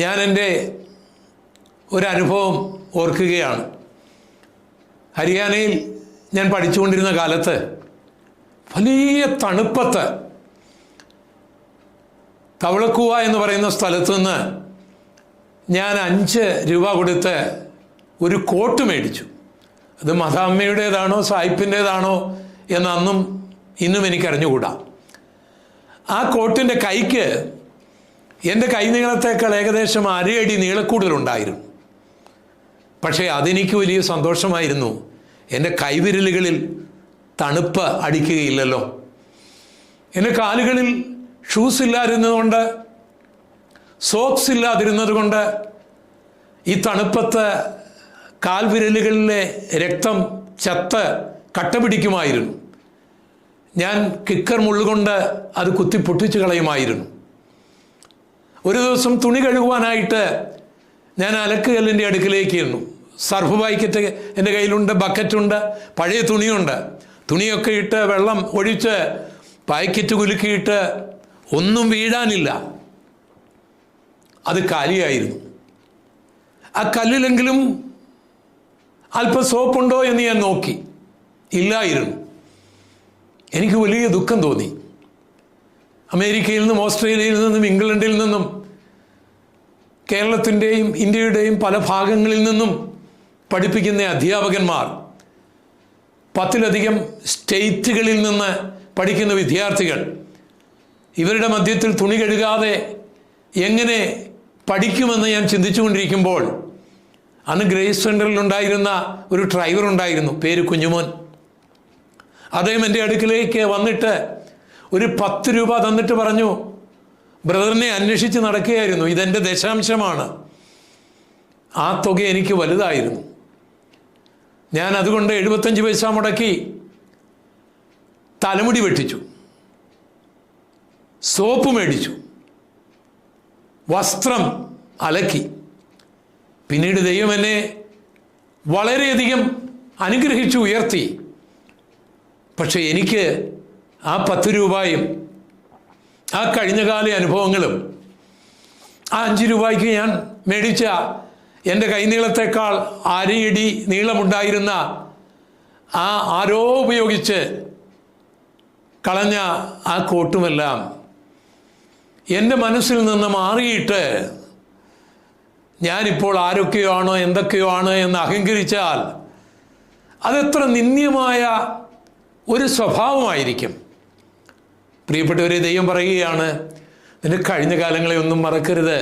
ഞാൻ എൻ്റെ ഒരനുഭവം ഓർക്കുകയാണ്. ഹരിയാനയിൽ ഞാൻ പഠിച്ചുകൊണ്ടിരുന്ന കാലത്ത് വലിയ തണുപ്പത്ത് തവളക്കുവ എന്ന് പറയുന്ന സ്ഥലത്ത് നിന്ന് ഞാൻ 5 രൂപ കൊടുത്ത് ഒരു കോട്ട് മേടിച്ചു. അത് മദാമ്മയുടേതാണോ സായിപ്പിൻ്റേതാണോ എന്ന് അന്നും ഇന്നും എനിക്കറിഞ്ഞുകൂടാ. ആ കോട്ടിൻ്റെ കൈക്ക് എൻ്റെ കൈ നീളത്തേക്കാൾ ഏകദേശം 1/2 അടി നീളക്കൂടുതലുണ്ടായിരുന്നു. പക്ഷേ അതെനിക്ക് വലിയ സന്തോഷമായിരുന്നു. എൻ്റെ കൈവിരലുകളിൽ തണുപ്പ് അടിക്കുകയില്ലല്ലോ. എൻ്റെ കാലുകളിൽ ഷൂസ് ഇല്ലാതിരുന്നതുകൊണ്ട്, സോക്സ് ഇല്ലാതിരുന്നത് കൊണ്ട് ഈ തണുപ്പത്ത് കാൽവിരലുകളിലെ രക്തം ചത്ത് കട്ട പിടിക്കുമായിരുന്നു. ഞാൻ കിക്കർ മുള്ളുകൊണ്ട് അത് കുത്തി പൊട്ടിച്ചു കളയുമായിരുന്നു. ഒരു ദിവസം തുണി കഴുകുവാനായിട്ട് ഞാൻ അലക്കുകല്ലിൻ്റെ അടുക്കിലേക്ക് ഇരുന്നു. സർഫ് ബാക്കറ്റ് എൻ്റെ കയ്യിലുണ്ട്, ബക്കറ്റുണ്ട്, പഴയ തുണിയുണ്ട്. തുണിയൊക്കെ ഇട്ട് വെള്ളം ഒഴിച്ച് പാക്കറ്റ് കുലുക്കിയിട്ട് ഒന്നും വീഴാനില്ല. അത് കാലിയായിരുന്നു. ആ കല്ലിലെങ്കിലും അല്പം സോപ്പുണ്ടോ എന്ന് ഞാൻ നോക്കി. ഇല്ലായിരുന്നു. എനിക്ക് വലിയ ദുഃഖം തോന്നി. അമേരിക്കയിൽ നിന്നും ഓസ്ട്രേലിയയിൽ നിന്നും ഇംഗ്ലണ്ടിൽ നിന്നും കേരളത്തിൻ്റെയും ഇന്ത്യയുടെയും പല ഭാഗങ്ങളിൽ നിന്നും പഠിപ്പിക്കുന്ന അധ്യാപകന്മാർ, 10ലധികം സ്റ്റേറ്റുകളിൽ നിന്ന് പഠിക്കുന്ന വിദ്യാർത്ഥികൾ, ഇവരുടെ മധ്യത്തിൽ തുണി കഴുകാതെ എങ്ങനെ പഠിക്കുമെന്ന് ഞാൻ ചിന്തിച്ചുകൊണ്ടിരിക്കുമ്പോൾ അന്ന് ഗ്രേസ് സെൻ്ററിലുണ്ടായിരുന്ന ഒരു ഡ്രൈവർ ഉണ്ടായിരുന്നു, പേര് കുഞ്ഞുമോൻ. അദ്ദേഹം എൻ്റെ അടുക്കിലേക്ക് വന്നിട്ട് ഒരു 10 രൂപ തന്നിട്ട് പറഞ്ഞു, ബ്രദറിനെ അന്വേഷിച്ച് നടക്കുകയായിരുന്നു, ഇതെൻ്റെ ദശാംശമാണ്. ആ തുക എനിക്ക് വലുതായിരുന്നു. ഞാൻ അതുകൊണ്ട് 75 പൈസ മുടക്കി തലമുടി വെട്ടിച്ചു, സോപ്പ് മേടിച്ചു, വസ്ത്രം അലക്കി. പിന്നീട് ദൈവം എന്നെ വളരെയധികം അനുഗ്രഹിച്ചു, ഉയർത്തി. പക്ഷെ എനിക്ക് ആ 10 രൂപയും ആ കഴിഞ്ഞകാല അനുഭവങ്ങളും ആ 5 രൂപയ്ക്ക് ഞാൻ മേടിച്ച എൻ്റെ കൈനീളത്തേക്കാൾ 1/2 അടി നീളമുണ്ടായിരുന്ന ആ ആരോ ഉപയോഗിച്ച് കളഞ്ഞ ആ കോട്ടുമെല്ലാം എൻ്റെ മനസ്സിൽ നിന്ന് മാറിയിട്ട് ഞാനിപ്പോൾ ആരൊക്കെയോ ആണോ എന്തൊക്കെയോ ആണ് എന്ന് അഹങ്കരിച്ചാൽ അതെത്ര നിന്ദ്യമായ ഒരു സ്വഭാവമായിരിക്കും. പ്രിയപ്പെട്ടവരെ, ദൈവം പറയുകയാണ്, നിന്റെ കഴിഞ്ഞ കാലങ്ങളെ ഒന്നും മറക്കരുത്.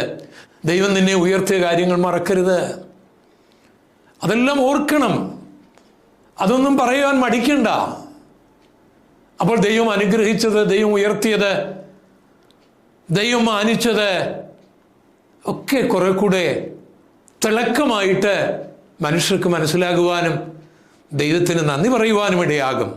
ദൈവം നിന്നെ ഉയർത്തിയ കാര്യങ്ങൾ മറക്കരുത്. അതെല്ലാം ഓർക്കണം. അതൊന്നും പറയാൻ മടിക്കണ്ട. അപ്പോൾ ദൈവം അനുഗ്രഹിച്ചത്, ദൈവം ഉയർത്തിയത്, ദൈവം മാനിച്ചത് ഒക്കെ കുറെ കൂടെ തിളക്കമായിട്ട് മനുഷ്യർക്ക് മനസ്സിലാകുവാനും ദൈവത്തിന് നന്ദി പറയുവാനും ഇടയാകും.